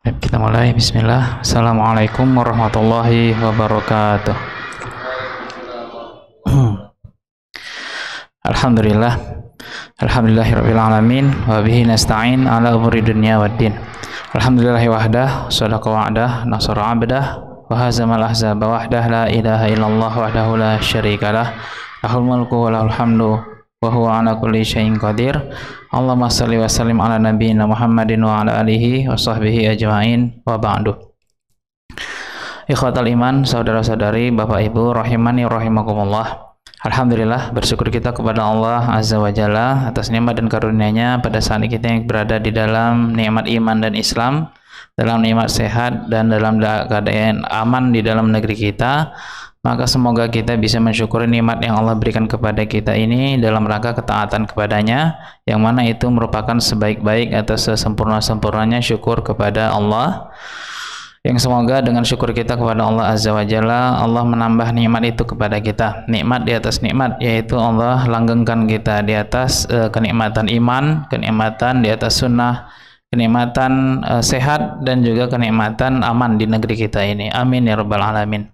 Baik, kita mulai. Bismillah. Assalamualaikum warahmatullahi wabarakatuh. Alhamdulillah. Alhamdulillahirabbil alamin wa bihi nasta'in ala umuri dunya waddin. Alhamdulillahi wahdah, shadaqa wa'dah, nasara 'abdah, wa hazamal ahzaba wahdah, la ilaha illallah wahdahu la syarikalah. Lahul mulku wa lahul hamdu wa huwa ala kulli syai'in qadir. Allahumma shalli wa sallim ala nabiyyina Muhammadin wa ala alihi wa sahbihi ajma'in wa ba'du. Ikhwatal iman, saudara-saudari, Bapak Ibu rahimani rahimakumullah. Alhamdulillah, bersyukur kita kepada Allah Azza wa Jalla atas nikmat dan karunia-Nya pada saat kita yang berada di dalam nikmat iman dan Islam, dalam nikmat sehat dan dalam keadaan aman di dalam negeri kita. Maka semoga kita bisa mensyukuri nikmat yang Allah berikan kepada kita ini dalam rangka ketaatan kepadanya, yang mana itu merupakan sebaik-baik atau sesempurna-sempurnanya syukur kepada Allah. Yang semoga dengan syukur kita kepada Allah Azza wa Jalla, Allah menambah nikmat itu kepada kita, nikmat di atas nikmat, yaitu Allah langgengkan kita di atas kenikmatan iman, kenikmatan di atas sunnah, kenikmatan sehat, dan juga kenikmatan aman di negeri kita ini. Amin ya rabbal alamin.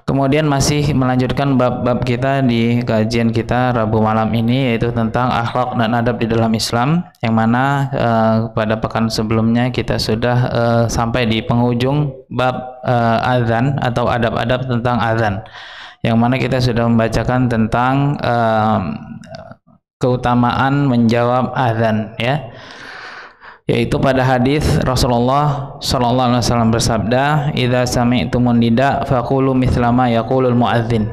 Kemudian masih melanjutkan bab-bab kita di kajian kita Rabu malam ini, yaitu tentang akhlak dan adab di dalam Islam, yang mana pada pekan sebelumnya kita sudah sampai di penghujung bab azan atau adab-adab tentang azan, yang mana kita sudah membacakan tentang keutamaan menjawab azan, ya, yaitu pada hadis Rasulullah sallallahu alaihi wasallam bersabda, "Idza sami'tumun nida faqulu mithla ma yaqulul muadzin."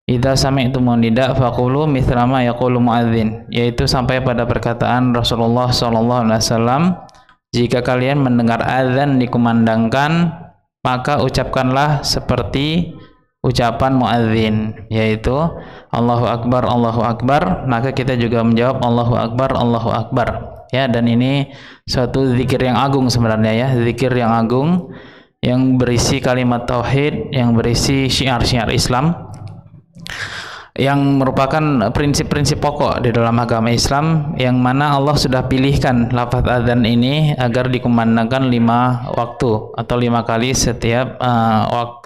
Idza sami'tumun nida faqulu mithla ma yaqulul muadzin, yaitu sampai pada perkataan Rasulullah sallallahu alaihi wasallam, jika kalian mendengar azan dikumandangkan, maka ucapkanlah seperti ucapan muadzin, yaitu Allahu akbar, Allahu akbar. Maka kita juga menjawab Allahu akbar, Allahu akbar. Ya, dan ini suatu zikir yang agung sebenarnya, ya, zikir yang agung yang berisi kalimat tauhid, yang berisi syiar-syiar Islam, yang merupakan prinsip-prinsip pokok di dalam agama Islam, yang mana Allah sudah pilihkan lafaz azan ini agar dikumandangkan 5 waktu atau 5 kali setiap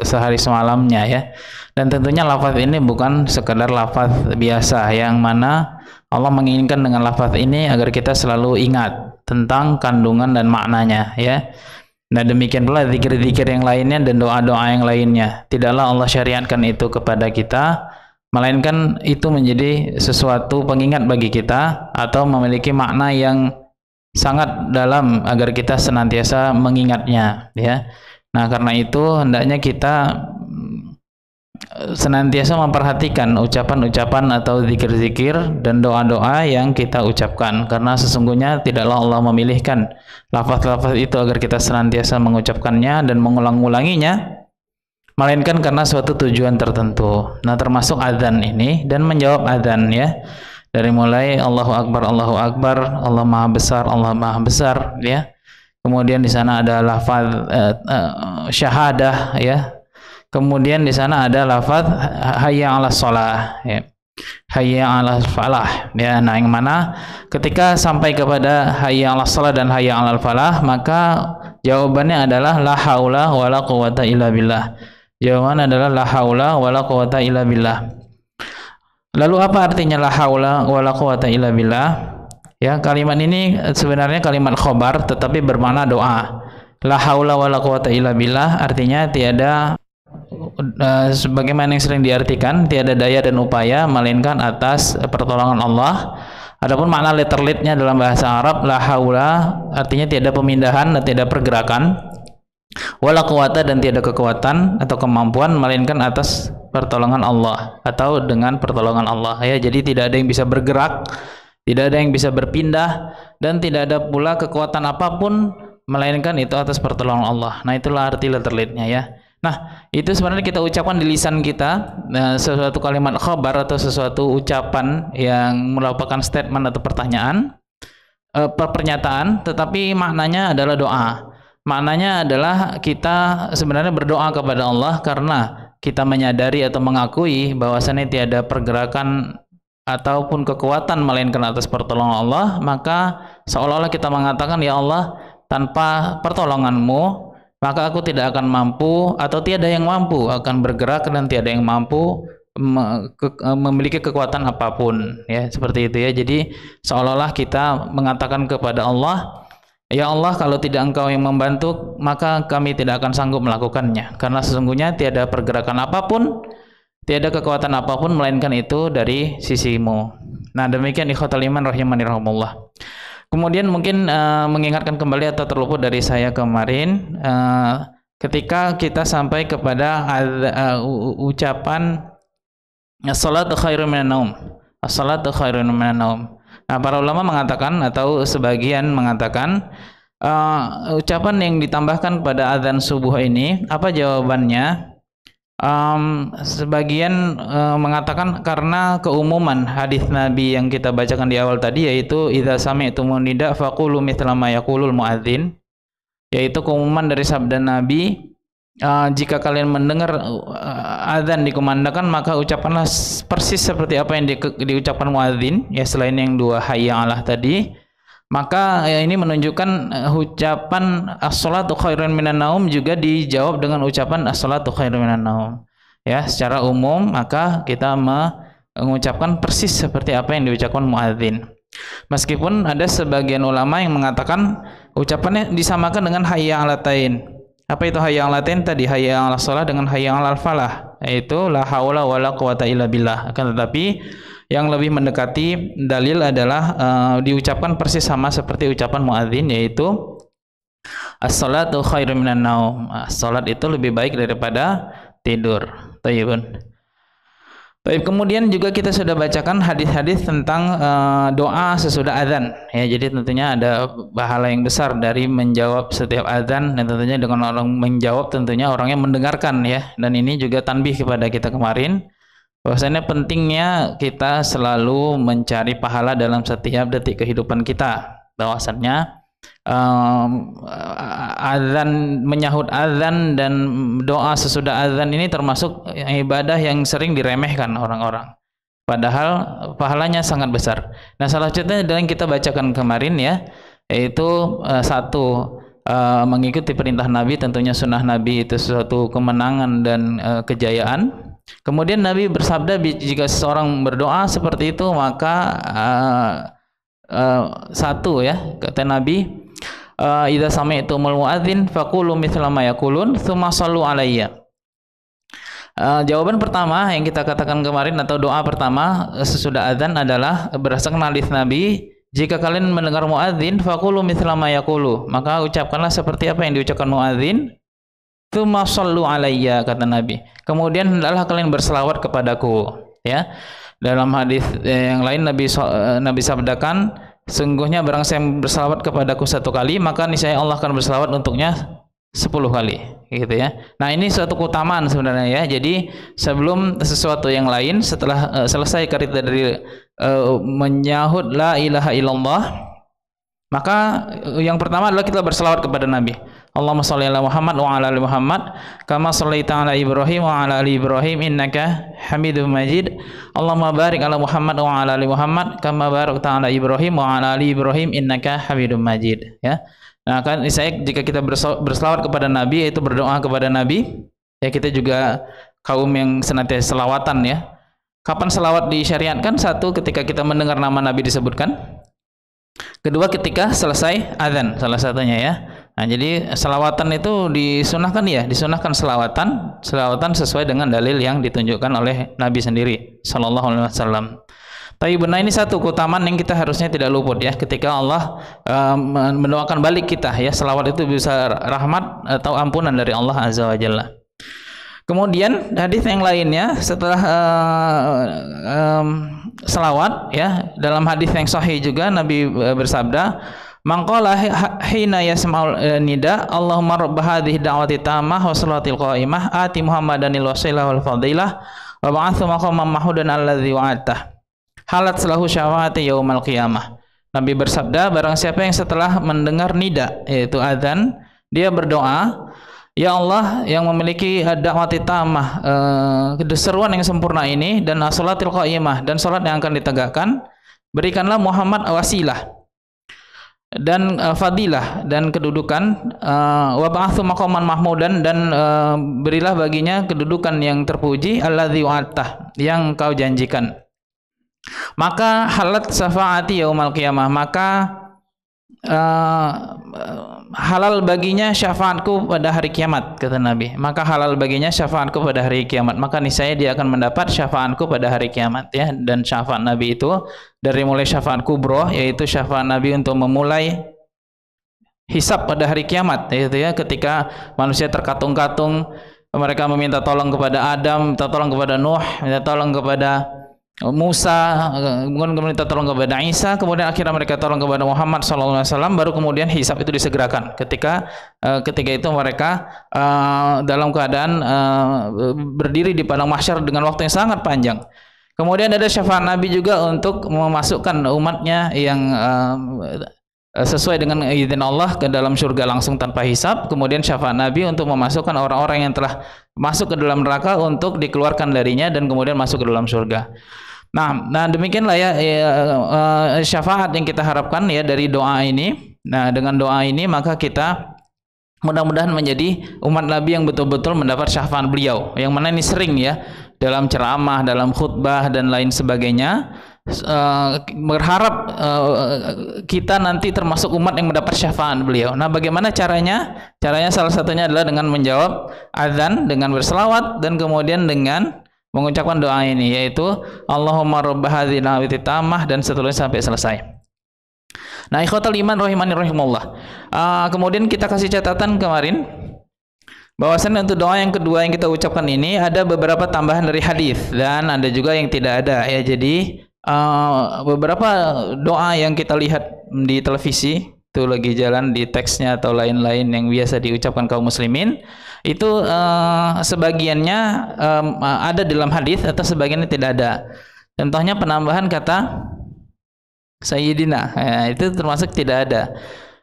sehari semalamnya, ya. Dan tentunya lafaz ini bukan sekedar lafaz biasa, yang mana Allah menginginkan dengan lafaz ini agar kita selalu ingat tentang kandungan dan maknanya, ya. Nah, demikian pula zikir-zikir yang lainnya dan doa-doa yang lainnya. Tidaklah Allah syariatkan itu kepada kita, melainkan itu menjadi sesuatu pengingat bagi kita atau memiliki makna yang sangat dalam agar kita senantiasa mengingatnya, ya. Nah, karena itu hendaknya kita senantiasa memperhatikan ucapan-ucapan atau zikir-zikir dan doa-doa yang kita ucapkan, karena sesungguhnya tidaklah Allah memilihkan lafaz-lafaz itu agar kita senantiasa mengucapkannya dan mengulang-ulanginya, melainkan karena suatu tujuan tertentu. Nah, termasuk azan ini dan menjawab azan, ya, dari mulai Allahu akbar, Allahu akbar, Allah maha besar, Allah maha besar, ya. Kemudian di sana ada lafaz syahadah, ya. Kemudian di sana ada lafaz hayya 'alas shalah, ya. Hayya 'alas falah, ya. Nah, yang mana ketika sampai kepada hayya 'alas shalah dan hayya 'alal falah, maka jawabannya adalah la haula wala quwata illa billah. Jawaban adalah la haula wala quwata illa billah. Lalu apa artinya la haula wala quwata illa billah? Ya, kalimat ini sebenarnya kalimat khobar tetapi bermakna doa. La haula wala quwata illa billah artinya tiada, sebagaimana yang sering diartikan, tiada daya dan upaya melainkan atas pertolongan Allah. Adapun makna letterletnya dalam bahasa Arab, la haula artinya tiada pemindahan dan tiada pergerakan, wala quwata dan tiada kekuatan atau kemampuan melainkan atas pertolongan Allah atau dengan pertolongan Allah, ya. Jadi tidak ada yang bisa bergerak, tidak ada yang bisa berpindah, dan tidak ada pula kekuatan apapun melainkan itu atas pertolongan Allah. Nah, itulah arti letterletnya, ya. Nah, itu sebenarnya kita ucapkan di lisan kita, sesuatu kalimat khabar atau sesuatu ucapan yang merupakan statement atau pertanyaan, pernyataan, tetapi maknanya adalah doa. Maknanya adalah kita sebenarnya berdoa kepada Allah karena kita menyadari atau mengakui bahwasannya tiada pergerakan ataupun kekuatan melainkan atas pertolongan Allah. Maka seolah-olah kita mengatakan, ya Allah, tanpa pertolonganmu maka aku tidak akan mampu, atau tiada yang mampu akan bergerak dan tiada yang mampu memiliki kekuatan apapun, ya, seperti itu ya. Jadi seolah-olah kita mengatakan kepada Allah, ya Allah, kalau tidak Engkau yang membantu maka kami tidak akan sanggup melakukannya, karena sesungguhnya tiada pergerakan apapun, tiada kekuatan apapun melainkan itu dari sisimu. Nah, demikian ikhwatul iman rahimani rahimakumullah. Kemudian mungkin mengingatkan kembali atau terluput dari saya kemarin, ketika kita sampai kepada ucapan as-salatu khairun minan naum. As-salatu khairun minan naum. Nah, para ulama mengatakan atau sebagian mengatakan ucapan yang ditambahkan pada azan subuh ini, apa jawabannya? Sebagian mengatakan karena keumuman hadis Nabi yang kita bacakan di awal tadi, yaitu idza sami'tumun nida faqulu mithla ma yaqulul muadzin, yaitu keumuman dari sabda Nabi, jika kalian mendengar azan dikumandangkan maka ucapkanlah persis seperti apa yang diucapkan muadzin, ya, selain yang dua hayya 'alah tadi. Maka ini menunjukkan ucapan as-salatu khairun minan naum juga dijawab dengan ucapan as-salatu khairun minan naum. Ya, secara umum maka kita mengucapkan persis seperti apa yang diucapkan muadzin. Meskipun ada sebagian ulama yang mengatakan ucapannya disamakan dengan hayya 'alatain. Apa itu hayya 'alatain tadi? Hayya 'alas shalah dengan hayya 'alal falah, yaitu la haula wala quwata illa billah. Akan tetapi yang lebih mendekati dalil adalah diucapkan persis sama seperti ucapan muadzin, yaitu as-salatu khairun minan naum. Salat itu lebih baik daripada tidur. Tayyibun. Baik, kemudian juga kita sudah bacakan hadis-hadis tentang doa sesudah azan, ya. Jadi tentunya ada pahala yang besar dari menjawab setiap azan, dan tentunya dengan orang menjawab tentunya orang yang mendengarkan, ya. Dan ini juga tanbih kepada kita kemarin, bahwasanya pentingnya kita selalu mencari pahala dalam setiap detik kehidupan kita. Bahwasannya azan, menyahut azan dan doa sesudah azan ini termasuk ibadah yang sering diremehkan orang-orang, padahal pahalanya sangat besar. Nah, salah satunya adalah yang kita bacakan kemarin, ya, yaitu satu, mengikuti perintah Nabi. Tentunya sunnah Nabi itu suatu kemenangan dan kejayaan. Kemudian Nabi bersabda, jika seseorang berdoa seperti itu maka satu, ya, kata Nabi, idza sami'tumul muadzin faqulu mithla ma yaqulun tsumma shallu alayya. Jawaban pertama yang kita katakan kemarin atau doa pertama sesudah azan adalah berdasarkan hadis Nabi, jika kalian mendengar muadzin faqulu mithla ma yaqulu, maka ucapkanlah seperti apa yang diucapkan muadzin. Tsumma shallu alayya, kata Nabi, kemudian hendaklah kalian berselawat kepadaku, ya. Dalam hadis yang lain Nabi sabdakan, sungguhnya barang saya berselawat kepadaku 1 kali, maka niscaya Allah akan berselawat untuknya 10 kali, gitu ya. Nah, ini suatu keutamaan sebenarnya, ya. Jadi sebelum sesuatu yang lain, setelah selesai kita dari menyahut la ilaha illallah, maka yang pertama adalah kita berselawat kepada Nabi. Allahumma shalli ala Muhammad wa ala ali Muhammad kama shallaita ala Ibrahim wa ala ali Ibrahim innaka Hamidum Majid. Allahumma barik ala Muhammad wa ala ali Muhammad kama barakta ala Ibrahim wa ala ali Ibrahim innaka Hamidum Majid, ya. Nah, kan saya jika kita berselawat kepada Nabi, yaitu berdoa kepada Nabi, ya, kita juga kaum yang senantiasa selawatan, ya. Kapan selawat disyariatkan? Satu, ketika kita mendengar nama Nabi disebutkan. Kedua, ketika selesai azan, salah satunya, ya. Nah, jadi selawatan itu disunahkan, ya, disunahkan selawatan sesuai dengan dalil yang ditunjukkan oleh Nabi sendiri sallallahu alaihi wasallam. Tapi benar, ini satu keutamaan yang kita harusnya tidak luput, ya, ketika Allah mendoakan balik kita, ya. Selawat itu bisa rahmat atau ampunan dari Allah azza wa jalla. Kemudian hadis yang lainnya setelah selawat, ya, dalam hadis yang sahih juga Nabi bersabda, man qala hina yasma'ul nida Allahumma rabb hadhihi da'wati tammah wa salatil qa'imah ati Muhammadanil wasilah wal fadilah wa ba'athu maqaman mahmudan alladzi wa'ata halat salahu syafa'ati yaumal qiyamah. Nabi bersabda, barang siapa yang setelah mendengar nida, yaitu azan, dia berdoa, ya Allah yang memiliki da'wati tammah, seruan yang sempurna ini, dan salatil qa'imah, dan salat yang akan ditegakkan, berikanlah Muhammad wasilah. dan fadilah dan kedudukan, wa ba'atsu maqaman mahmudan, dan berilah baginya kedudukan yang terpuji, alladzi wa'adtah, yang kau janjikan. Maka halat syafaati yaumal qiyamah, maka halal baginya syafaatku pada hari kiamat, kata Nabi. Maka halal baginya syafaatku pada hari kiamat, maka niscaya dia akan mendapat syafaatku pada hari kiamat, ya. Dan syafaat Nabi itu dari mulai syafaat kubro, yaitu syafaat Nabi untuk memulai hisab pada hari kiamat, yaitu ya ketika manusia terkatung-katung, mereka meminta tolong kepada Adam, minta tolong kepada Nuh, minta tolong kepada Musa, kemudian minta tolong kepada Isa, kemudian akhirnya mereka tolong kepada Muhammad SAW, baru kemudian hisab itu disegerakan. Ketika itu mereka dalam keadaan berdiri di padang mahsyar dengan waktu yang sangat panjang. Kemudian ada syafaat Nabi juga untuk memasukkan umatnya yang sesuai dengan izin Allah ke dalam surga langsung tanpa hisab. Kemudian syafaat Nabi untuk memasukkan orang-orang yang telah masuk ke dalam neraka untuk dikeluarkan darinya dan kemudian masuk ke dalam surga. Nah demikianlah ya, syafaat yang kita harapkan ya dari doa ini. Nah, dengan doa ini maka kita mudah-mudahan menjadi umat Nabi yang betul-betul mendapat syafaat beliau, yang mana ini sering ya dalam ceramah, dalam khutbah dan lain sebagainya, berharap kita nanti termasuk umat yang mendapat syafaat beliau. Nah, bagaimana caranya? Caranya salah satunya adalah dengan menjawab azan, dengan berselawat, dan kemudian dengan mengucapkan doa ini, yaitu Allahumma rabb hadzal da'wati tammah, dan seterusnya sampai selesai. Nah, ikhwatal iman rahimani rahimullah. Kemudian kita kasih catatan kemarin bahwasannya untuk doa yang kedua yang kita ucapkan ini ada beberapa tambahan dari hadis dan ada juga yang tidak ada ya. Jadi beberapa doa yang kita lihat di televisi itu lagi jalan di teksnya atau lain-lain yang biasa diucapkan kaum muslimin itu sebagiannya ada dalam hadis atau sebagiannya tidak ada. Contohnya penambahan kata Sayyidina, ya, itu termasuk tidak ada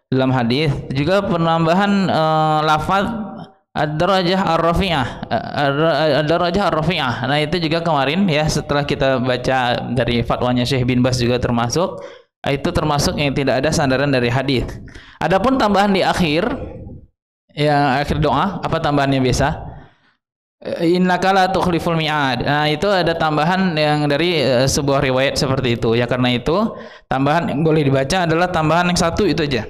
dalam hadis. Juga penambahan lafaz ad-darajah ar-rafi'ah, ad-darajah ar-rafi'ah. Nah, itu juga kemarin ya setelah kita baca dari fatwanya Syekh bin Bas juga termasuk, itu termasuk yang tidak ada sandaran dari hadis. Adapun tambahan di akhir, ya akhir doa, apa tambahannya biasa? Innaka la tukhliful mi'ad. Nah, itu ada tambahan yang dari sebuah riwayat seperti itu. Ya, karena itu tambahan yang boleh dibaca adalah tambahan yang satu itu aja.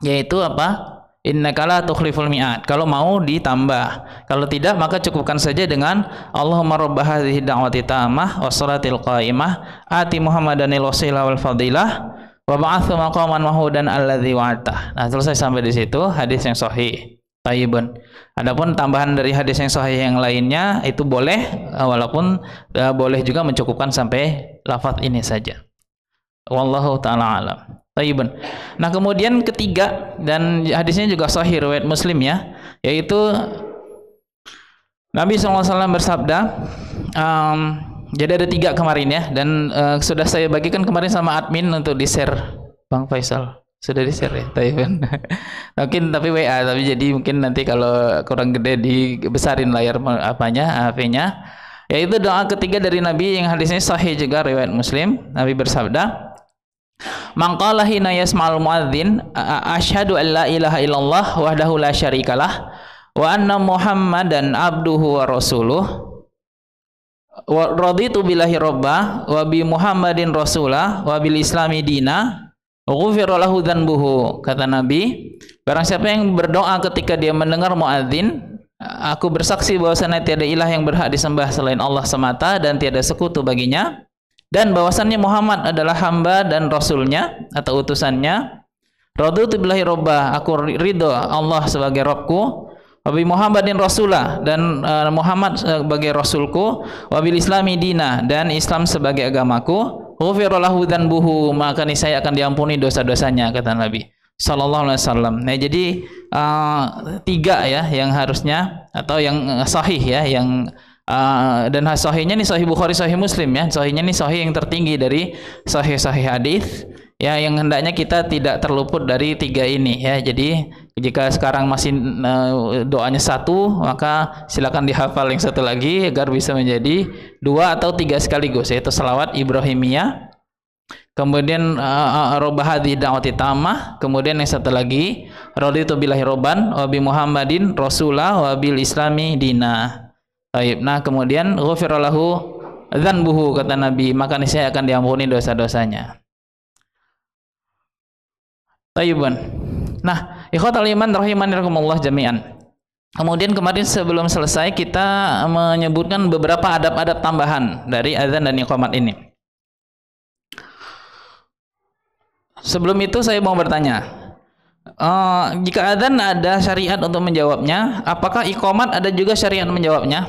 Yaitu apa? Innaka la tukhliful mi'ad. Kalau mau ditambah. Kalau tidak maka cukupkan saja dengan Allahumma rabb hadhihi da'wati tammah wassalatil qa'imah ati Muhammadanil wasilah wal fadilah wa ba'atsu maqaman mahmudan alladzi wa'ata. Nah, selesai sampai di situ hadis yang sahih. Taibun. Adapun tambahan dari hadis yang sahih yang lainnya itu boleh, walaupun boleh juga mencukupkan sampai lafaz ini saja. Wallahu ta'ala alam. Taibun. Nah, kemudian ketiga, dan hadisnya juga sahih riwayat Muslim ya, yaitu Nabi SAW bersabda, jadi ada 3 kemarin ya, dan sudah saya bagikan kemarin sama admin untuk di-share. Bang Faisal sudah di-share ya, Taibun. Mungkin tapi WA, tapi jadi mungkin nanti kalau kurang gede dibesarin layar apanya, HP-nya. Yaitu doa ketiga dari Nabi yang hadisnya sahih juga riwayat Muslim. Nabi bersabda, "Man qala hina yasma'ul muadzin asyhadu an la ilaha illallah wahdahu la syarikalah wa anna Muhammadan abduhu wa rasuluh wa raditu billahi robba wa bi Muhammadin rasulah wa bil islami dina ghufira lahu dzanbuhu." Kata Nabi, barang siapa yang berdoa ketika dia mendengar muadzin, aku bersaksi bahwasanya tiada ilah yang berhak disembah selain Allah semata dan tiada sekutu baginya, dan bahwasannya Muhammad adalah hamba dan rasulnya atau utusannya. Raditu billahi robba, aku ridho Allah sebagai Rabbku, wabi Muhammadin rasulah, dan Muhammad sebagai rasulku, wabil islami dina, dan Islam sebagai agamaku, ghufira lahu dzanbuhu, maka niscaya akan diampuni dosa-dosanya, kata Nabi sallallahu alaihi wasallam. Nah, jadi 3 ya yang harusnya atau yang sahih ya, yang dan sahihnya nih sahih Bukhari, sahih Muslim ya. Sahihnya nih sahih yang tertinggi dari sahih-sahih hadis ya, yang hendaknya kita tidak terluput dari 3 ini ya. Jadi jika sekarang masih doanya 1, maka silakan dihafal yang 1 lagi agar bisa menjadi 2 atau 3 sekaligus, yaitu selawat Ibrahimiyah, kemudian robah hadhihi da'wati tammah, kemudian yang satu lagi raditu billahi robban wa bi Muhammadin rasulah wa bil islami dina. Baik. Nah, kemudian ghufira lahu dzanbuhu, kata Nabi, maka niscaya akan diampuni dosa-dosanya. Tayyibun. Nah, ikhwatal iman rahimani rahimakumullah jami'an. Kemudian kemarin sebelum selesai kita menyebutkan beberapa adab-adab tambahan dari azan dan iqamat ini. Sebelum itu saya mau bertanya, jika azan ada syariat untuk menjawabnya, apakah iqamat ada juga syariat menjawabnya?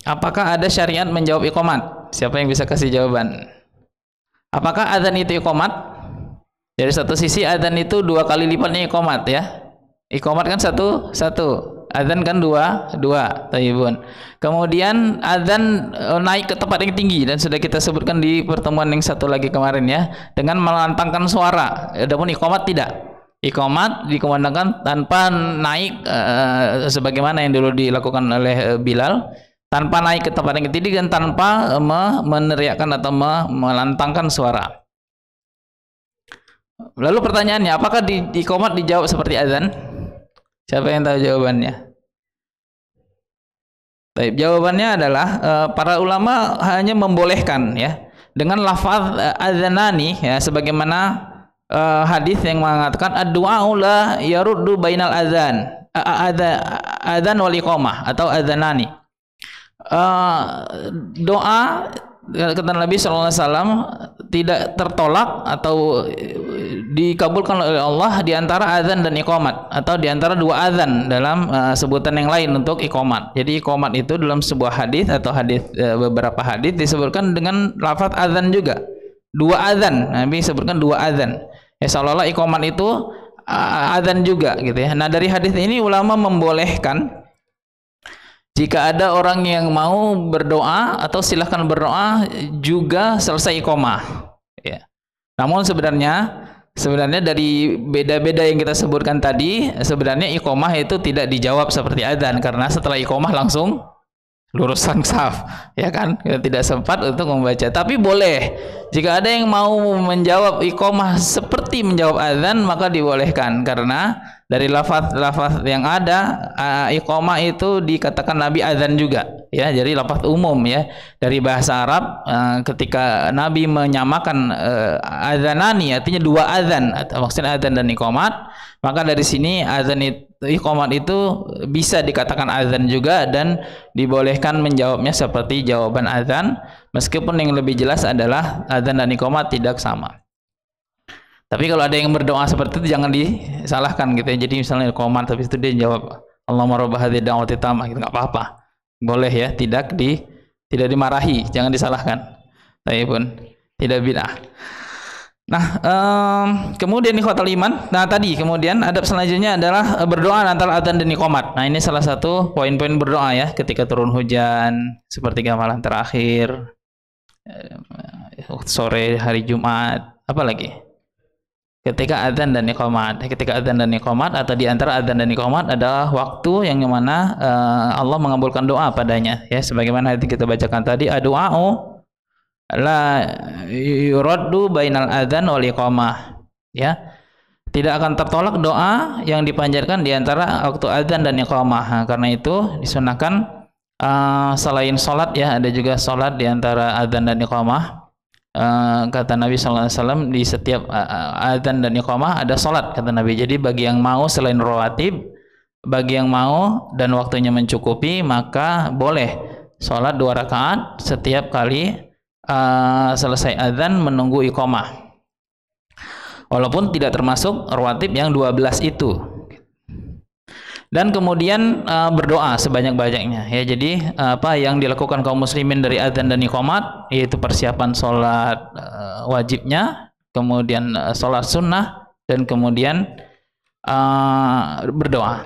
Apakah ada syariat menjawab iqamat? Siapa yang bisa kasih jawaban? Apakah azan itu iqamat? Dari satu sisi azan itu 2 kali lipatnya iqamat ya. Iqamat kan satu, azan kan dua. Tayyibun. Kemudian azan naik ke tempat yang tinggi dan sudah kita sebutkan di pertemuan yang satu lagi kemarin ya, dengan melantangkan suara. Adapun iqamat tidak. Iqamat dikumandangkan tanpa naik sebagaimana yang dulu dilakukan oleh Bilal, tanpa naik ke tempat yang tinggi dan tanpa meneriakkan atau melantangkan suara. Lalu pertanyaannya, apakah di iqamat dijawab seperti azan? Siapa yang tahu jawabannya? Baik, jawabannya adalah para ulama hanya membolehkan ya dengan lafaz adzanani ya, sebagaimana hadis yang mengatakan ad-du'a la yaruddu bainal adzan wal iqamah atau adzanani. Doa kata Nabi SAW tidak tertolak atau dikabulkan oleh Allah di antara azan dan iqamat, atau di antara 2 azan dalam sebutan yang lain untuk iqamat. Jadi iqamat itu dalam sebuah hadis atau beberapa hadis disebutkan dengan lafaz azan juga. 2 azan, Nabi sebutkan 2 azan. Ya, seolah-olah iqamat itu azan juga gitu ya. Nah, dari hadis ini ulama membolehkan jika ada orang yang mau berdoa atau silahkan berdoa juga selesai iqamah ya. Namun sebenarnya dari beda-beda yang kita sebutkan tadi, sebenarnya iqamah itu tidak dijawab seperti adzan, karena setelah iqamah langsung lurus sang saf ya kan, kita tidak sempat untuk membaca. Tapi boleh jika ada yang mau menjawab iqamah seperti menjawab adzan, maka dibolehkan, karena dari lafaz yang ada iqamah itu dikatakan Nabi adzan juga ya. Jadi lafaz umum ya dari bahasa Arab, ketika Nabi menyamakan adzanani artinya 2 adzan, maksudnya adzan dan iqamat, maka dari sini adzan iqamat itu bisa dikatakan adzan juga, dan dibolehkan menjawabnya seperti jawaban adzan, meskipun yang lebih jelas adalah adzan dan iqamat tidak sama. Tapi kalau ada yang berdoa seperti itu jangan disalahkan gitu ya. Jadi misalnya iqamat tapi itu dia jawab Allahumma rabb hadhihi da'wati tammah gitu, enggak apa-apa. Boleh ya, tidak dimarahi, jangan disalahkan. Tapi pun tidak bid'ah. Nah, kemudian ikhwatal iman. Nah, tadi kemudian adab selanjutnya adalah berdoa antara adzan dan iqamat. Nah, ini salah satu poin-poin berdoa ya ketika turun hujan, sepertiga malam terakhir, sore hari Jumat, apa lagi? Ketika adzan dan iqamat. Ketika adzan dan iqamat atau di antara adzan dan iqamat adalah waktu yang mana Allah mengabulkan doa padanya ya, sebagaimana hadis kita bacakan tadi, ad-du'a'u la yuraddu bainal adzan wal iqamah ya. Tidak akan tertolak doa yang dipanjatkan di antara waktu adzan dan iqamah. Karena itu disunahkan selain salat ya, ada juga salat di antara adzan dan iqamah. Kata Nabi SAW, di setiap adzan dan iqamah ada salat, kata Nabi. Jadi bagi yang mau selain rawatib, bagi yang mau dan waktunya mencukupi, maka boleh salat 2 rakaat setiap kali selesai adzan menunggu iqamah, walaupun tidak termasuk rawatib yang 12 itu. Dan kemudian berdoa sebanyak-banyaknya ya. Jadi apa yang dilakukan kaum muslimin dari adzan dan iqamat, yaitu persiapan sholat wajibnya, kemudian sholat sunnah, dan kemudian berdoa.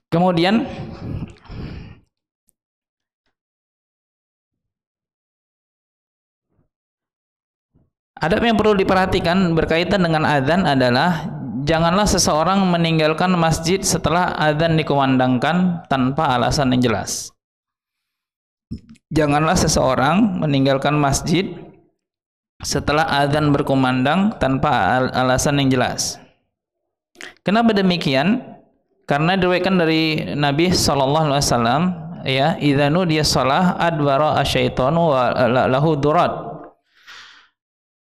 Kemudian adab yang perlu diperhatikan berkaitan dengan adzan adalah janganlah seseorang meninggalkan masjid setelah adzan dikumandangkan tanpa alasan yang jelas. Janganlah seseorang meninggalkan masjid setelah azan berkumandang tanpa alasan yang jelas. Kenapa demikian? Karena diriwayatkan dari Nabi sallallahu alaihi wasallam, ya, idza nudiya shalah adbara asyaitanu wa lahu durat.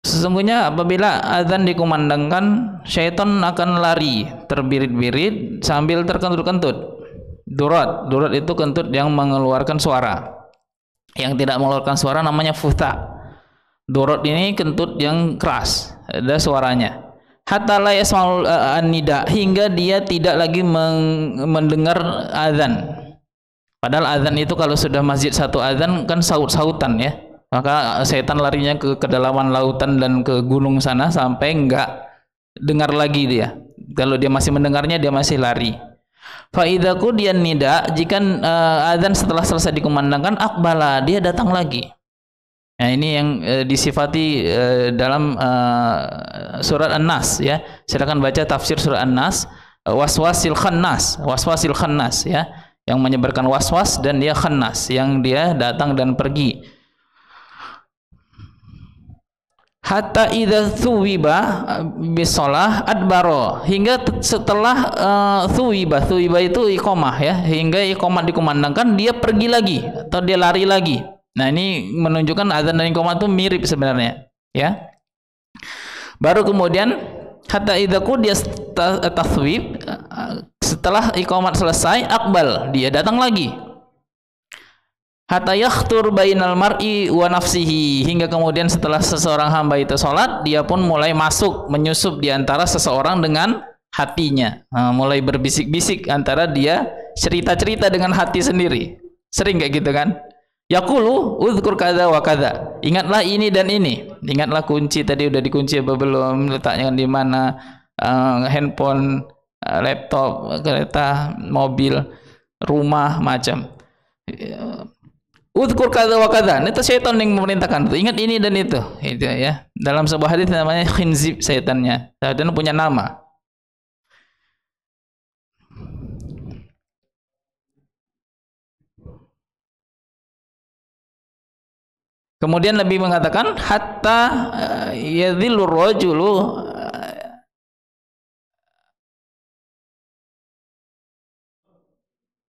Sesungguhnya apabila azan dikumandangkan, syaitan akan lari terbirit-birit sambil terkentut-kentut. Durat itu kentut yang mengeluarkan suara. Yang tidak mengeluarkan suara namanya futha. Durat ini kentut yang keras, ada suaranya. Hatta la yasma'ul an-nida, hingga dia tidak lagi mendengar azan. Padahal azan itu kalau sudah masjid satu azan kan saut-sautan ya. Maka setan larinya ke kedalaman lautan dan ke gunung sana sampai enggak dengar lagi dia. Kalau dia masih mendengarnya, dia masih lari. Fa idza qudiyan nida, jika azan setelah selesai dikumandangkan, aqbala, dia datang lagi. Nah, ini yang disifati dalam surat An-Nas ya. Silakan baca tafsir surat An-Nas, waswasil khannas ya, yang menyebarkan waswas, dan dia khannas, yang dia datang dan pergi. Hatta idza thuwiba bisolah adbaro, hingga setelah thuwiba itu iqamah ya, hingga iqamah dikumandangkan dia pergi lagi atau dia lari lagi. Nah, ini menunjukkan azan dan iqamah itu mirip sebenarnya ya. Baru kemudian hatta idza qudiya tathwib, setelah iqamah selesai, akbal, dia datang lagi. Hatta yakhtur bainal mar'i wa nafsihi, hingga kemudian setelah seseorang hamba itu sholat, dia pun mulai masuk, menyusup di antara seseorang dengan hatinya. Mulai berbisik-bisik antara dia cerita-cerita dengan hati sendiri. Sering kayak gitu kan? Yaqulu uzkur kadza wa kadza, ingatlah ini dan ini. Ingatlah kunci tadi udah dikunci apa belum, letaknya di mana, handphone, laptop, kereta, mobil, rumah, macam. Uzkur kadza wa kadza. Itu setan yang memerintahkan. Ingat ini dan itu. Itu ya. Dalam sebuah hadis namanya khinzib, setannya. Setan punya nama. Kemudian Nabi mengatakan hatta yadhillur rajulu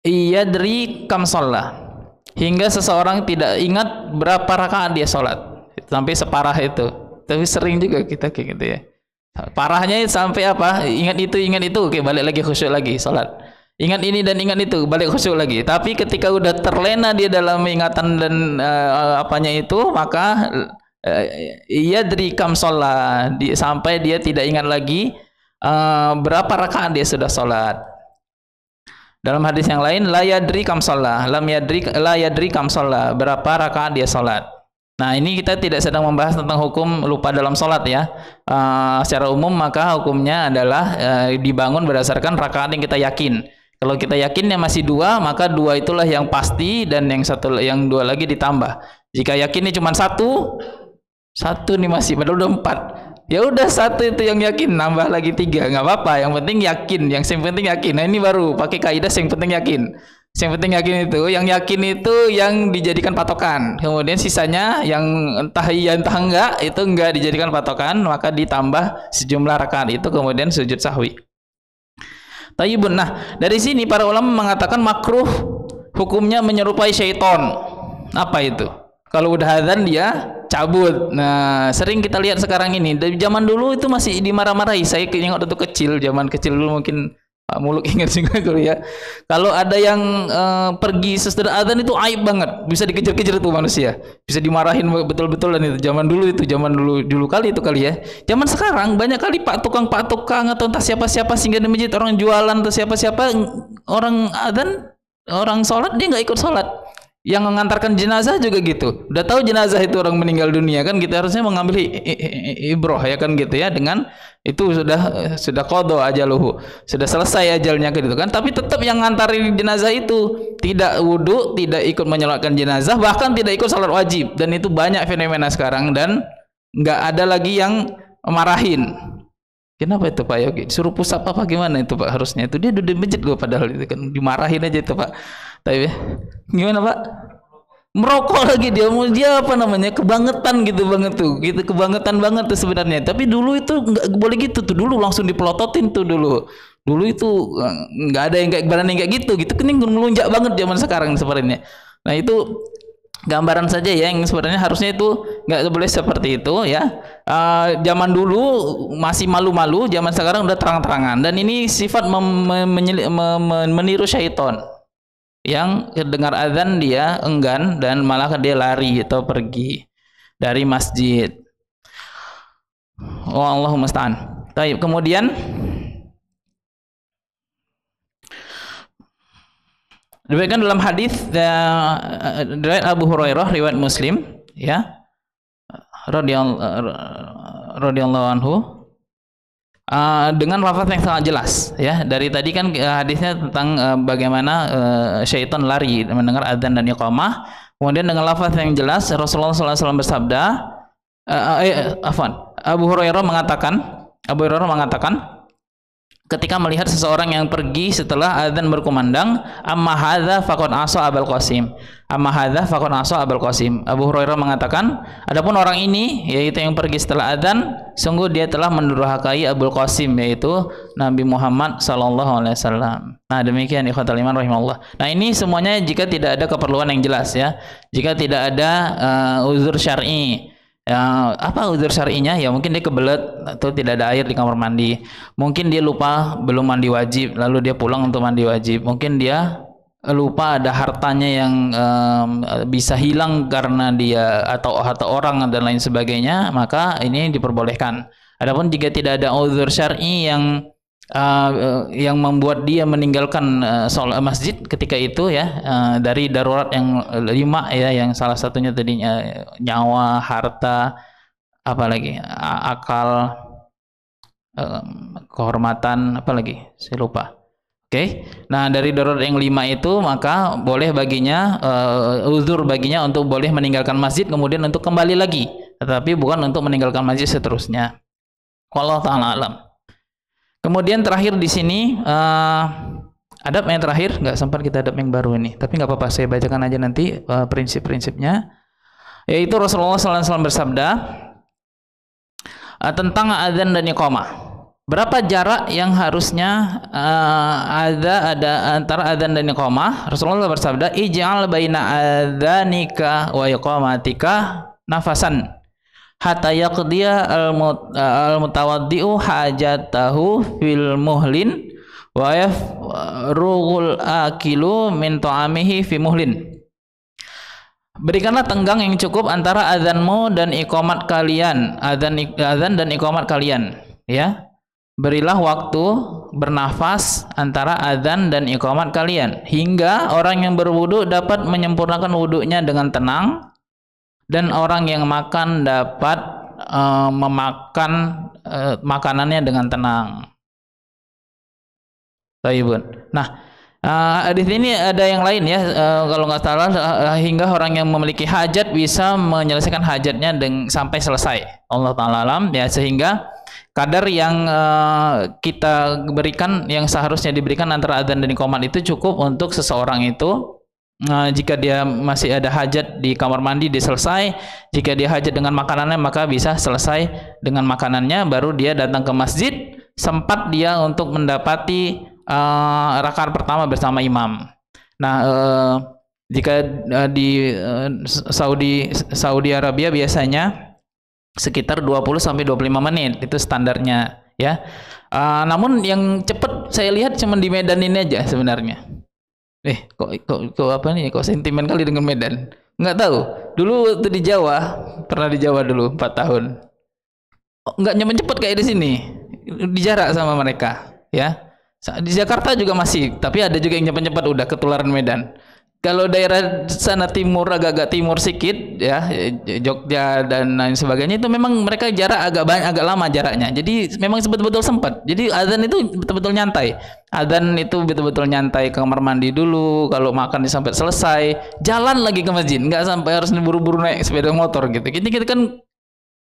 yadri kam shalah, hingga seseorang tidak ingat berapa rakaat dia sholat, sampai separah itu. Tapi sering juga kita kayak gitu ya. Parahnya sampai apa? Ingat itu, oke, balik lagi khusyuk lagi sholat. Ingat ini dan ingat itu, balik khusyuk lagi. Tapi ketika udah terlena dia dalam ingatan dan apanya itu, maka yadri kam sholat, sampai dia tidak ingat lagi berapa rakaat dia sudah sholat. Dalam hadis yang lain, la yadri kam shalah, la yadri kam shalah, berapa rakaat dia salat. Nah, ini kita tidak sedang membahas tentang hukum lupa dalam salat ya. Secara umum maka hukumnya adalah dibangun berdasarkan rakaat yang kita yakin. Kalau kita yakinnya masih 2, maka 2 itulah yang pasti, dan yang 2 lagi ditambah. Jika yakinnya cuma 1 nih masih, padahal udah 4. Ya udah 1 itu yang yakin, nambah lagi 3, nggak apa-apa, yang penting yakin, yang penting yakin. Nah, ini baru pakai kaidah yang penting yakin. Yang penting yakin itu, yang yakin itu yang dijadikan patokan. Kemudian sisanya yang entah iya entah enggak, itu enggak dijadikan patokan, maka ditambah sejumlah rakaat itu, kemudian sujud sahwi. Tayyibun. Nah, dari sini para ulama mengatakan makruh hukumnya menyerupai syaiton. Apa itu? Kalau udah azan dia cabut. Nah, sering kita lihat sekarang ini. Dari zaman dulu itu masih dimarah-marahi. Saya ingat waktu kecil, zaman kecil dulu, mungkin Pak Muluk ingat juga dulu ya. Kalau ada yang pergi sesudah azan itu aib banget. Bisa dikejar-kejar tuh manusia. Bisa dimarahin betul-betulan itu. Zaman dulu kali itu kali ya. Zaman sekarang banyak kali pak tukang atau entah siapa-siapa singgah di masjid, orang jualan atau siapa-siapa, orang azan, orang sholat dia nggak ikut sholat. Yang mengantarkan jenazah juga gitu. Udah tahu jenazah itu orang meninggal dunia kan, kita harusnya mengambil ibroh ya kan gitu ya, dengan itu sudah qadha ajaluhu, sudah selesai ajalnya gitu kan. Tapi tetap yang ngantarin jenazah itu tidak wudu, tidak ikut menyolatkan jenazah, bahkan tidak ikut salat wajib. Dan itu banyak fenomena sekarang, dan nggak ada lagi yang marahin. Kenapa itu Pak Yogi? Suruh pusat apa gimana itu Pak? Harusnya itu dia duduk di masjid loh, padahal itu kan dimarahin aja itu Pak. Tapi gimana Pak? merokok lagi dia apa namanya, kebangetan gitu banget tuh, gitu kebangetan banget tuh sebenarnya. Tapi dulu itu nggak boleh gitu tuh, dulu langsung dipelototin tuh dulu itu nggak ada yang kayak berani kayak gitu kan ngelunjak banget zaman sekarang sebenarnya. Nah itu gambaran saja ya, yang sebenarnya harusnya itu nggak boleh seperti itu ya. Zaman dulu masih malu-malu, zaman sekarang udah terang-terangan, dan ini sifat meniru syaitan yang dengar azan dia enggan dan malah dia lari atau pergi dari masjid. Allahumma musta'an. Baik, kemudian diriwayatkan dalam hadis riwayat Abu Hurairah, riwayat Muslim ya, radhiyallahu anhu, dengan lafaz yang sangat jelas ya. Dari tadi kan hadisnya tentang bagaimana syaitan lari mendengar adzan dan iqamah. Kemudian dengan lafaz yang jelas Rasulullah SAW bersabda, Abu Hurairah mengatakan ketika melihat seseorang yang pergi setelah adzan berkumandang, amma hadza faqad asa Abul Qasim. Amma hadza faqad asa Abul Qasim. Abu Hurairah mengatakan, adapun orang ini yaitu yang pergi setelah adzan, sungguh dia telah mendurhakai Abul Qasim, yaitu Nabi Muhammad sallallahu alaihi wasallam. Nah, demikian ikhwatul iman rahimallah. Nah, ini semuanya jika tidak ada keperluan yang jelas ya. Jika tidak ada uzur syar'i. Ya, apa uzur syar'inya? Ya mungkin dia kebelet atau tidak ada air di kamar mandi. Mungkin dia lupa belum mandi wajib, lalu dia pulang untuk mandi wajib. Mungkin dia lupa ada hartanya yang bisa hilang karena dia atau orang dan lain sebagainya, maka ini diperbolehkan. Adapun jika tidak ada uzur syar'i yang membuat dia meninggalkan sholat masjid ketika itu ya, dari darurat yang 5 ya, yang salah satunya tadinya nyawa, harta, apalagi akal, kehormatan, apalagi saya lupa. Oke. Nah, dari darurat yang 5 itu maka boleh baginya uzur baginya untuk boleh meninggalkan masjid kemudian untuk kembali lagi, tetapi bukan untuk meninggalkan masjid seterusnya. Wallahu ta'ala alam. Kemudian terakhir di sini adab yang terakhir, nggak sempat kita adab yang baru ini, tapi nggak apa-apa, saya bacakan aja nanti prinsip-prinsipnya. Yaitu Rasulullah SAW bersabda tentang adzan dan iqamah. Berapa jarak yang harusnya ada antara adzan dan iqamah? Rasulullah bersabda, ij'al baina adzanika wa iqamatika nafasan hatta yaqdiya al-mutawaddi'u hajatahu fil muhlin wa yafrughul akilu min ta'amihi fi muhlin. Berikanlah tenggang yang cukup antara azanmu dan iqamat kalian, azan dan iqamat kalian ya. Berilah waktu bernafas antara azan dan iqamat kalian hingga orang yang berwudu dapat menyempurnakan wudunya dengan tenang, dan orang yang makan dapat memakan makanannya dengan tenang. Baikun. Nah, hadis ini ada yang lain ya, kalau nggak salah hingga orang yang memiliki hajat bisa menyelesaikan hajatnya sampai selesai. Allah Ta'ala alam ya, sehingga kadar yang kita berikan, yang seharusnya diberikan antara adzan dan iqamat itu cukup untuk seseorang itu. Jika dia masih ada hajat di kamar mandi, dia selesai. Jika dia hajat dengan makanannya, maka bisa selesai dengan makanannya, baru dia datang ke masjid, sempat dia untuk mendapati rakaat pertama bersama imam. Nah, jika di Saudi Arabia biasanya sekitar 20-25 menit itu standarnya ya. Namun yang cepat saya lihat cuma di Medan ini aja sebenarnya. Kok apa nih? Kok sentimen kali dengan Medan? Nggak tahu. Dulu waktu di Jawa, pernah di Jawa dulu 4 tahun. Nggak cepet kayak di sini. Dijarak sama mereka, ya. Di Jakarta juga masih, tapi ada juga yang cepat udah ketularan Medan. Kalau daerah sana timur, agak-agak timur sedikit ya, Jogja dan lain sebagainya, itu memang mereka jarak agak lama jaraknya. Jadi memang betul-betul sempat. Jadi azan itu betul-betul nyantai. Azan itu betul-betul nyantai, ke kamar mandi dulu, kalau makan sampai selesai, jalan lagi ke masjid, nggak sampai harus buru-buru naik sepeda motor gitu. Jadi kita kan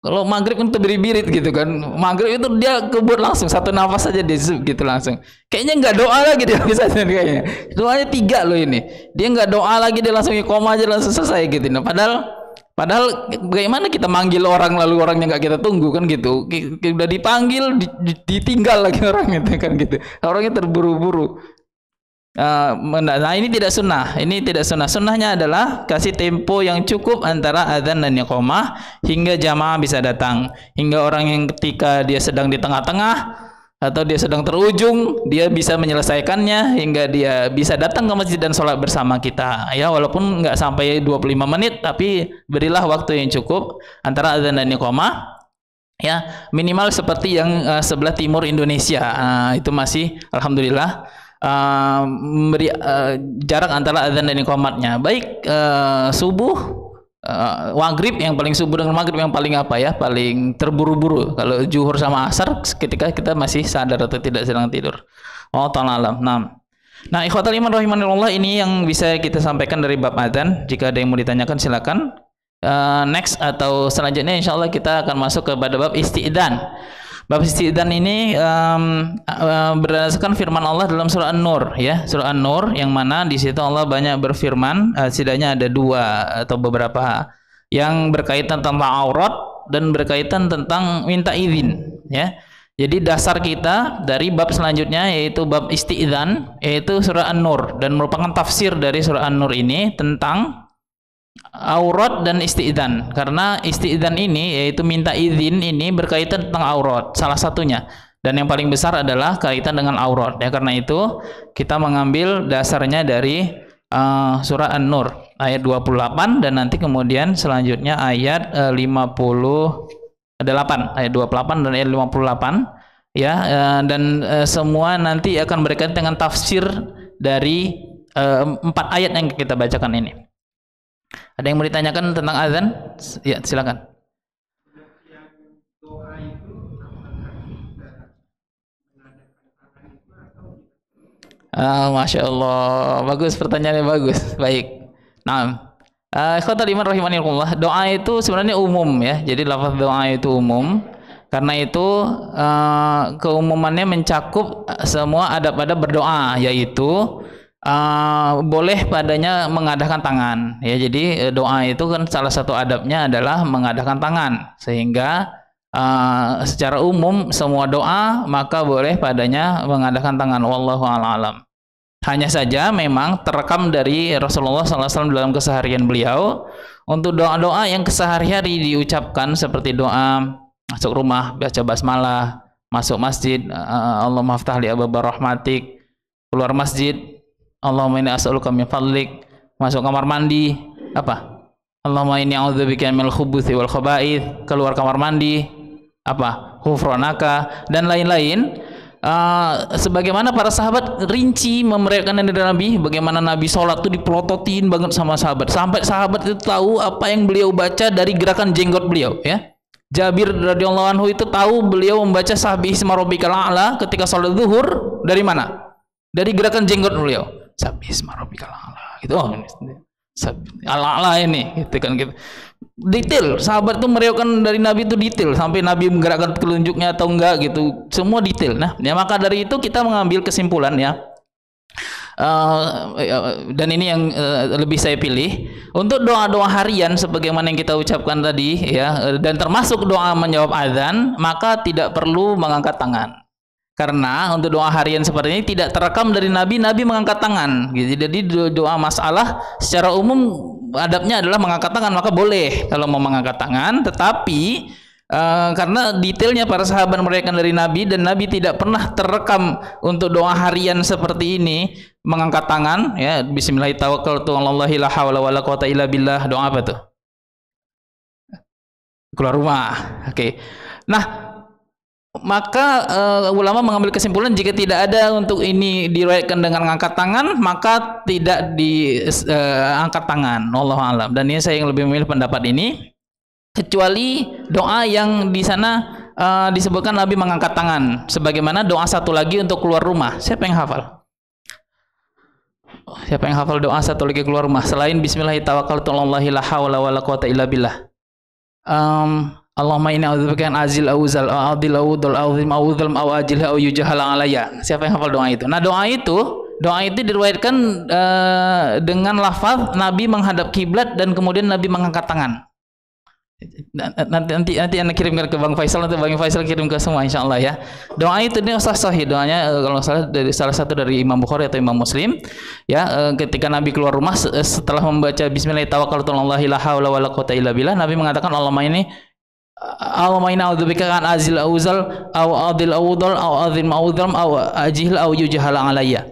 Kalau maghrib kan terbirit-birit gitu kan. Maghrib itu dia kebut langsung satu nafas saja dia gitu langsung. Kayaknya nggak doa lagi dia bisa kayaknya. Doanya 3 loh ini. Dia nggak doa lagi, dia langsung iqamah aja langsung selesai gitu. Nah, padahal bagaimana kita manggil orang lalu orangnya nggak kita tunggu kan gitu. Udah dipanggil ditinggal lagi orang itu kan gitu. Orangnya terburu-buru. Nah ini tidak sunnah. Ini tidak sunnah. Sunnahnya adalah kasih tempo yang cukup antara adzan dan iqamah hingga jamaah bisa datang. Hingga orang yang ketika dia sedang di tengah-tengah atau dia sedang terujung, dia bisa menyelesaikannya hingga dia bisa datang ke masjid dan sholat bersama kita. Ya, walaupun nggak sampai 25 menit, tapi berilah waktu yang cukup antara adzan dan iqamah. Ya, minimal seperti yang sebelah timur Indonesia. Itu masih alhamdulillah memberi jarak antara adzan dan iqamatnya. Baik subuh, maghrib yang paling subuh dengan maghrib yang paling apa ya? Paling terburu-buru. Kalau zuhur sama asar ketika kita masih sadar atau tidak sedang tidur. Oh, ta'ala alam. Nah, ikhwatal iman rahimanillah, ini yang bisa kita sampaikan dari bab adzan. Jika ada yang mau ditanyakan silakan. Next atau selanjutnya insyaallah kita akan masuk kepada bab isti'dzan. Bab isti'dzan ini berdasarkan firman Allah dalam surah An-Nur ya, surah An-Nur yang mana di situ Allah banyak berfirman, setidaknya ada 2 atau beberapa yang berkaitan tentang aurat dan berkaitan tentang minta izin ya. Jadi dasar kita dari bab selanjutnya yaitu bab isti'dzan, yaitu surah An-Nur, dan merupakan tafsir dari surah An-Nur ini tentang aurat dan isti'dzan. Karena isti'dzan ini yaitu minta izin ini berkaitan tentang aurat salah satunya, dan yang paling besar adalah kaitan dengan aurat ya. Karena itu kita mengambil dasarnya dari surah An-Nur ayat 28 dan nanti kemudian selanjutnya ayat 58 ayat 28 dan ayat 58 ya, dan semua nanti akan berkaitan dengan tafsir dari 4 ayat yang kita bacakan ini. Ada yang mau ditanyakan tentang azan? Ya, silakan. Masya Allah, bagus, pertanyaannya bagus. Baik. Nah, ikhwatal iman rahimanillah, doa itu sebenarnya umum ya. Jadi lafaz doa itu umum. Karena itu keumumannya mencakup semua adab-adab berdoa, yaitu boleh padanya mengadakan tangan ya. Jadi doa itu kan salah satu adabnya adalah mengadakan tangan, sehingga secara umum semua doa maka boleh padanya mengadakan tangan. Wallahu a'lam. Hanya saja memang terekam dari Rasulullah SAW dalam keseharian beliau untuk doa-doa yang kesehari-hari diucapkan seperti doa masuk rumah baca basmalah, masuk masjid Allahumma aftah li abwaaba rahmatik, keluar masjid Allahumma inni as'aluka min fadlik, masuk kamar mandi apa? Allahumma inni a'udzubika minal khubuthi wal khaba'ith, keluar kamar mandi apa? Ghufranaka, dan lain-lain. Sebagaimana para sahabat rinci memeriahkan dari Nabi, bagaimana Nabi sholat itu dipelototin banget sama sahabat, sampai sahabat itu tahu apa yang beliau baca dari gerakan jenggot beliau ya. Jabir radhiyallahu anhu itu tahu beliau membaca Sabbihi isma rabbikal a'la ketika sholat zuhur dari mana? Dari gerakan jenggot beliau. Sabbihi isma rabbikal a'la gitu. Al-a'la ini gitu kan gitu. Detail, sahabat itu meriwayatkan dari Nabi itu detail, sampai Nabi menggerakkan telunjuknya atau enggak gitu, semua detail. Nah, ya maka dari itu kita mengambil kesimpulan ya, dan ini yang lebih saya pilih untuk doa-doa harian sebagaimana yang kita ucapkan tadi ya, dan termasuk doa menjawab azan, maka tidak perlu mengangkat tangan. Karena untuk doa harian seperti ini tidak terekam dari Nabi mengangkat tangan gitu. Jadi doa masalah secara umum adabnya adalah mengangkat tangan, maka boleh kalau mau mengangkat tangan, tetapi karena detailnya para sahabat meriwayatkan dari Nabi dan Nabi tidak pernah terekam untuk doa harian seperti ini mengangkat tangan ya, bismillahirrahmanirrahim, tawakkaltu la haula wala quwata illa billah. Doa apa tuh? Keluar rumah. Oke. Nah, maka ulama mengambil kesimpulan jika tidak ada untuk ini diriwayatkan dengan angkat tangan, maka tidak diangkat tangan. Wallahu a'lam. Dan ini saya yang lebih memilih pendapat ini, kecuali doa yang di sana disebutkan Nabi mengangkat tangan, sebagaimana doa satu lagi untuk keluar rumah. Siapa yang hafal? Siapa yang hafal doa satu lagi keluar rumah selain bismillahirrahmanirrahim, la haula wala quwata illa billah? Allahumma inni a'udzubika an azil au zal au adil au dal au zim au dzalm au ajil au yujhala alayya. Siapa yang hafal doa itu? Nah, doa itu diriwayatkan dengan lafaz Nabi menghadap kiblat dan kemudian Nabi mengangkat tangan. Nanti Anda kirimkan ke Bang Faisal, nanti Bang Faisal kirim ke semua insyaallah ya. Doa itu ini sahih doanya kalau salah dari salah satu dari Imam Bukhari atau Imam Muslim ya, ketika Nabi keluar rumah setelah membaca bismillah tawakkaltu 'alallahi la haula wala quwwata illa billah, Nabi mengatakan Allahumma inni a'udzubika an azil au zal au adil au dal au azim au dzam au ajil au yujhala alayya.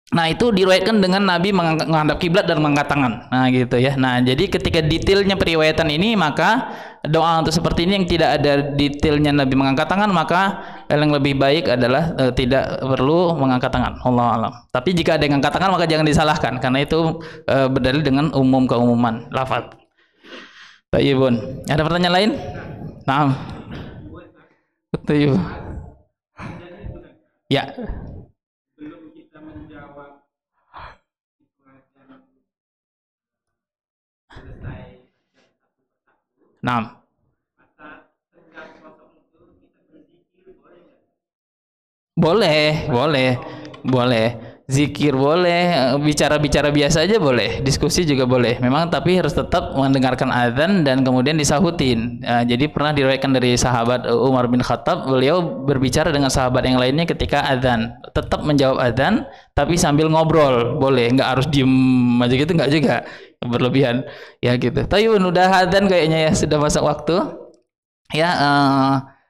Nah, itu diriwayatkan dengan Nabi menghadap kiblat dan mengangkat tangan. Nah, gitu ya. Nah, jadi ketika detailnya periwayatan ini, maka doa untuk seperti ini yang tidak ada detailnya Nabi mengangkat tangan, maka yang lebih baik adalah tidak perlu mengangkat tangan. Allahu a'lam. Tapi jika ada yang mengangkat tangan, maka jangan disalahkan karena itu berdalil dengan keumuman lafaz. Tayyibun. Ada pertanyaan lain? Naam. Tayyib. Ya. Nah, boleh. Zikir boleh, bicara-bicara biasa aja boleh, diskusi juga boleh. Memang tapi harus tetap mendengarkan azan dan kemudian disahutin. Jadi pernah diriwayatkan dari sahabat Umar bin Khattab, beliau berbicara dengan sahabat yang lainnya ketika azan, tetap menjawab azan tapi sambil ngobrol, boleh, nggak harus diem aja gitu, nggak juga berlebihan ya gitu. Tapi udah azan kayaknya ya, sudah masuk waktu ya.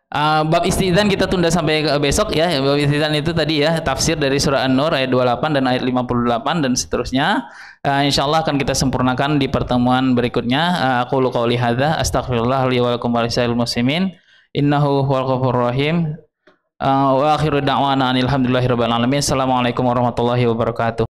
Bab istizan kita tunda sampai besok ya. Bab istizan itu tadi ya, tafsir dari surah An-Nur ayat 28 dan ayat 58 dan seterusnya. Insyaallah akan kita sempurnakan di pertemuan berikutnya. Aqulu qouli hadza astaghfirullah li wa lakum wa lisa'il muslimin innahu huwal ghafurur rahim. Wa akhiru da'wana alhamdulillahirabbil alamin. Assalamualaikum warahmatullahi wabarakatuh.